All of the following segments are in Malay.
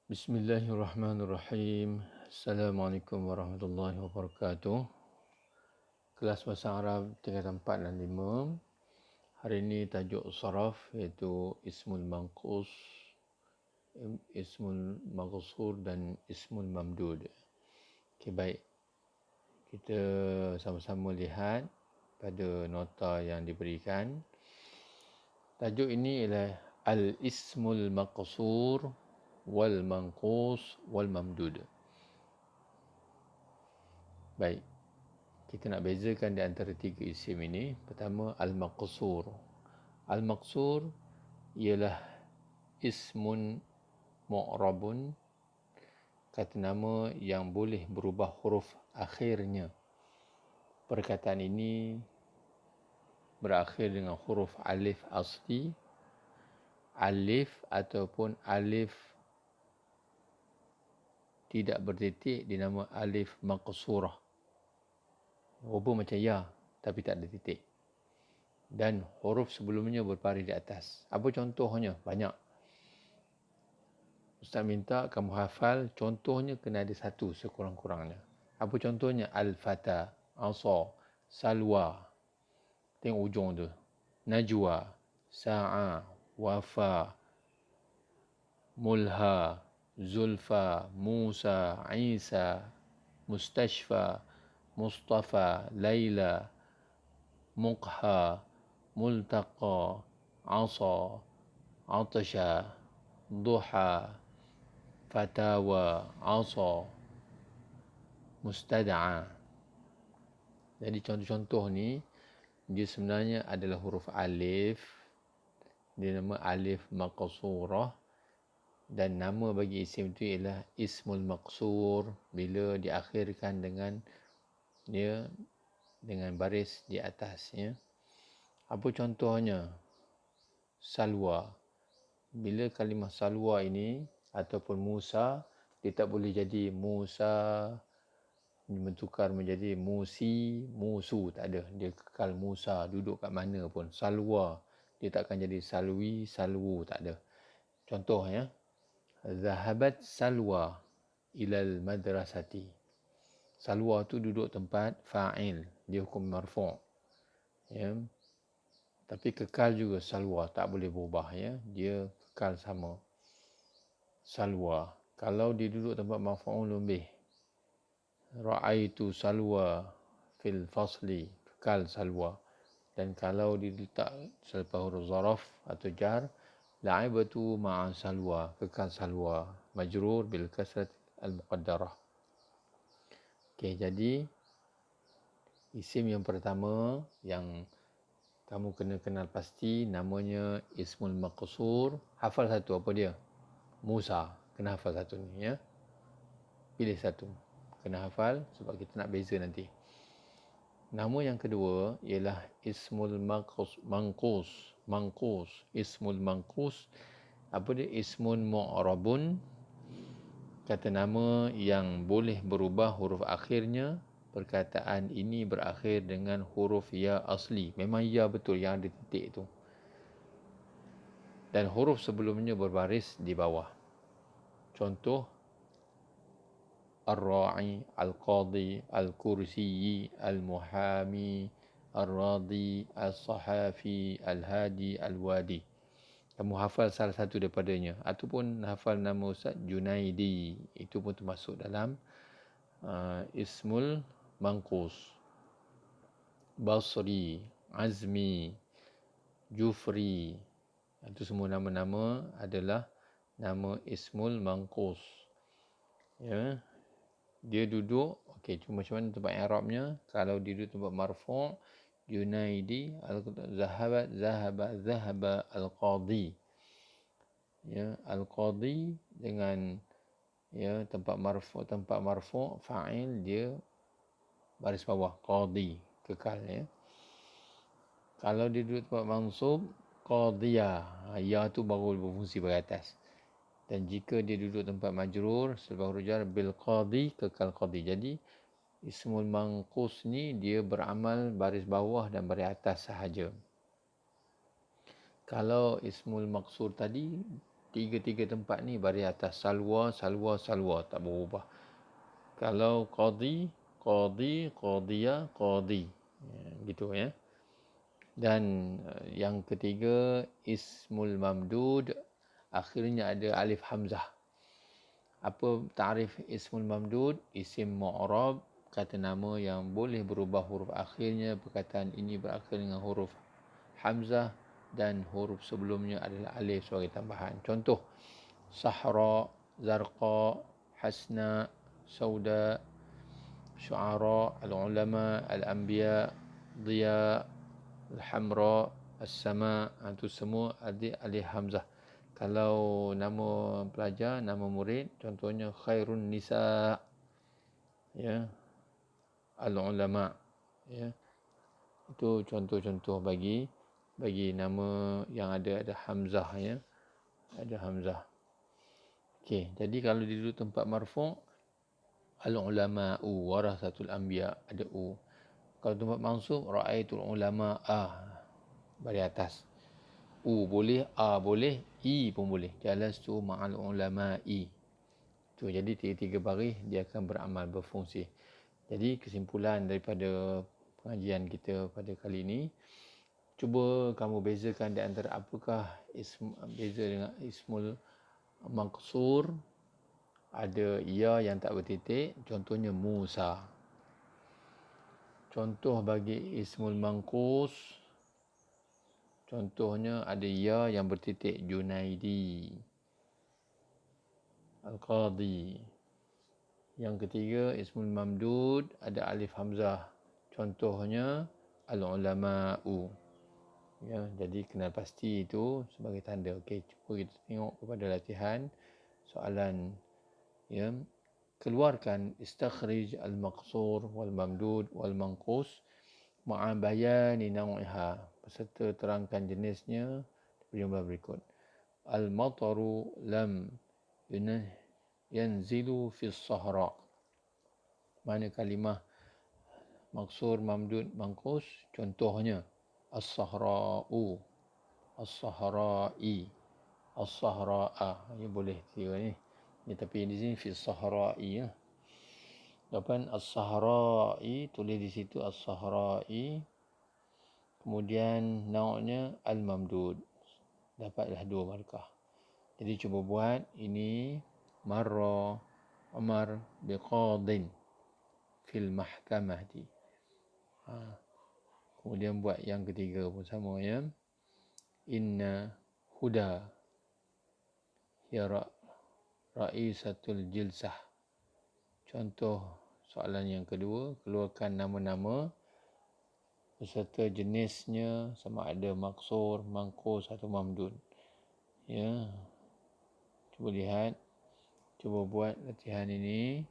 Bismillahirrahmanirrahim. Assalamualaikum warahmatullahi wabarakatuh. Kelas Bahasa Arab tingkatan 4 dan 5. Hari ini tajuk saraf iaitu Ismul Manqus, Ismul Maghsur dan Ismul Mamdud. Okey, baik. Kita sama-sama lihat pada nota yang diberikan. Tajuk ini ialah Al-Ismul Maqsur wal Manqus wal Mamdud. Baik. Kita nak bezakan di antara tiga isim ini. Pertama, Al-Maqsur. Al-Maqsur ialah ismun mu'rabun, kata nama yang boleh berubah huruf akhirnya. Perkataan ini berakhir dengan huruf alif asli, alif ataupun alif tidak bertitik dinama alif maqsurah. Rupa macam ya, tapi tak ada titik. Dan huruf sebelumnya berbaris di atas. Apa contohnya? Banyak. Ustaz minta kamu hafal, contohnya kena ada satu sekurang-kurangnya. Apa contohnya? Al-Fata, Asa, Salwa. Tengok ujung tu. Najwa, Sa'a, Wafa, Mulha, Zulfa, Musa, Isa, Mustashfa, Mustafa, Laila, Muqha, Multaqa, Asa, Atasha, Duha, Fatawa, Asa, Mustada'a. Jadi contoh-contoh ni dia sebenarnya adalah huruf alif. Dia nama alif maqsurah. Dan nama bagi isim itu ialah ismul maqsur bila diakhirkan dengan dia dengan baris di atasnya. Apa contohnya? Salwa. Bila kalimah salwa ini ataupun Musa, dia tak boleh jadi Musa bertukar menjadi Musi, Musu, tak ada. Dia kekal Musa, duduk kat mana pun. Salwa, dia tak akan jadi Salwi, Salwu, tak ada. Contohnya, Zahabat Salwa ilal madrasati. Salwa tu duduk tempat fa'il, dia hukum marfu'. Ya. Tapi kekal juga Salwa, tak boleh berubah, ya. Dia kekal sama. Salwa. Kalau dia duduk tempat maf'ul bih, Ra'aitu Salwa fil fasli, kekal Salwa. Dan kalau diletak selepas huruf zaraf atau jar, La'ibatu ma'a Salwa, kekal Salwa, majrur bil kasrat al-muqaddarah. Okey, jadi isim yang pertama yang kamu kena kenal pasti namanya Ismul Maqsur. Hafal satu, apa dia? Musa. Kena hafal satu ni, ya. Pilih satu. Kena hafal sebab kita nak beza nanti. Nama yang kedua ialah Ismul Manqus. Manqus. Ismul Manqus. Apa dia? Ismun mu'rabun. Kata nama yang boleh berubah huruf akhirnya. Perkataan ini berakhir dengan huruf ya asli. Memang ya betul yang ada titik tu. Dan huruf sebelumnya berbaris di bawah. Contoh, Ar-Ra'i, Al-Qadi, Al-Kursiyi, Al-Muhami, Ar-Radi, Al-Sahafi, Al-Hadi, Al-Wadi. Kamu hafal salah satu daripadanya. Ataupun hafal nama Ustaz Junaidi. Itu pun termasuk dalam Ismul Manqus. Basri, Azmi, Jufri. Itu semua nama-nama adalah nama Ismul Manqus. Ya. Dia duduk, okey, cuma macam mana tempat i'rabnya? Kalau dia duduk tempat marfu', Junaidi, zahaba al-qadi. Ya, al-qadi dengan ya tempat marfu' fa'il dia baris bawah qadi, kekal, ya. Kalau dia duduk tempat mansub, qadiyah, ya tu baru berfungsi bagi atas. Dan jika dia duduk tempat majrur selepas huruf jar bil qadi, kekal qadi. Jadi Ismul Manqus ni dia beramal baris bawah dan baris atas sahaja. Kalau Ismul Maqsur tadi tiga-tiga tempat ni baris atas. Salwa, salwa, salwa. Tak berubah. Kalau qadi, qadi, qadiyah, qadi. Gitu ya. Dan yang ketiga, ismul mamdud. Akhirnya ada alif hamzah. Apa tarif ismul mamdud? Isim mu'rab, kata nama yang boleh berubah huruf akhirnya. Perkataan ini berakhir dengan huruf hamzah dan huruf sebelumnya adalah alif sebagai tambahan. Contoh, sahra, zarqa, hasna, sauda, syu'ara, al-ulama, al-anbiya, diya, al-hamra, as-sama. Itu semua ada alif hamzah. Kalau nama pelajar, nama murid, contohnya khairun nisa, ya, al-ulama, ya. Itu contoh-contoh bagi nama yang ada hamzah, ya. Ada hamzah. Okey, jadi kalau di dulu tempat marfu', al-ulama'u warasatul anbiya, ada u. Kalau tempat mansub, ra'aitul ulama'a, baris atas. U boleh, A boleh, I pun boleh. Jalastu ma'al ulama'i. Tu, jadi tiga-tiga baris dia akan beramal, berfungsi. Jadi kesimpulan daripada pengajian kita pada kali ini, cuba kamu bezakan di antara apakah beza dengan ismul maqsur. Ada ya yang tak bertitik, contohnya Musa. Contoh bagi ismul manqus, contohnya ada ya yang bertitik, Junaidi, Al-Qadi. Yang ketiga, ismul mamdud, ada alif hamzah, contohnya al-ulama'u. Ya, jadi kenal pasti itu sebagai tanda. Okey, cuba kita tengok kepada latihan soalan, ya. Keluarkan istakhrij al-maqsur wal mamdud wal manqus ma'a bayani naw'iha, beserta terangkan jenisnya di jumlah berikut. Al-mataru lam yanzilu fi sahra. Mana kalimah maqsur, mamdud, manqus? Contohnya as-sahra'u, as-sahra'i, as-sahra'a. Ini boleh tiga ni. Tapi di sini fi sahra'i, ya. Jawapan as-sahra'i, tulis di situ as-sahra'i. Kemudian nauknya al-mamdud. Dapatlah 2 markah. Jadi cuba buat ini. Marra Umar biqadin fil mahkamati. Kemudian buat yang ketiga pun sama, ya. Inna huda ya ra'isatul jilsah. Contoh soalan yang kedua, keluarkan nama-nama beserta jenisnya, sama ada maksur, manqus atau mamdud. Ya. Cuba lihat, cuba buat latihan ini.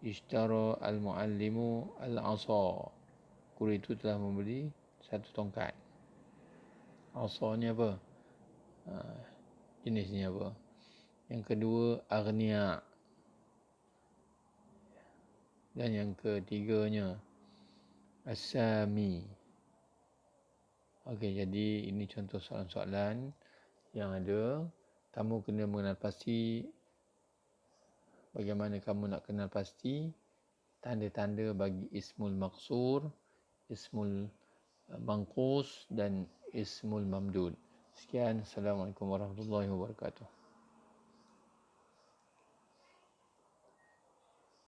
Ishtara al-muallimu al-asa. Guru itu telah membeli satu tongkat. Asa ni apa? Jenisnya apa? Yang kedua, aghnia. Dan yang ketiganya, As-Sami. Okey, jadi ini contoh soalan-soalan yang ada. Kamu kena mengenal pasti. Bagaimana kamu nak kenal pasti tanda-tanda bagi ismul maqsur, ismul manqus dan ismul mamdud. Sekian. Assalamualaikum warahmatullahi wabarakatuh.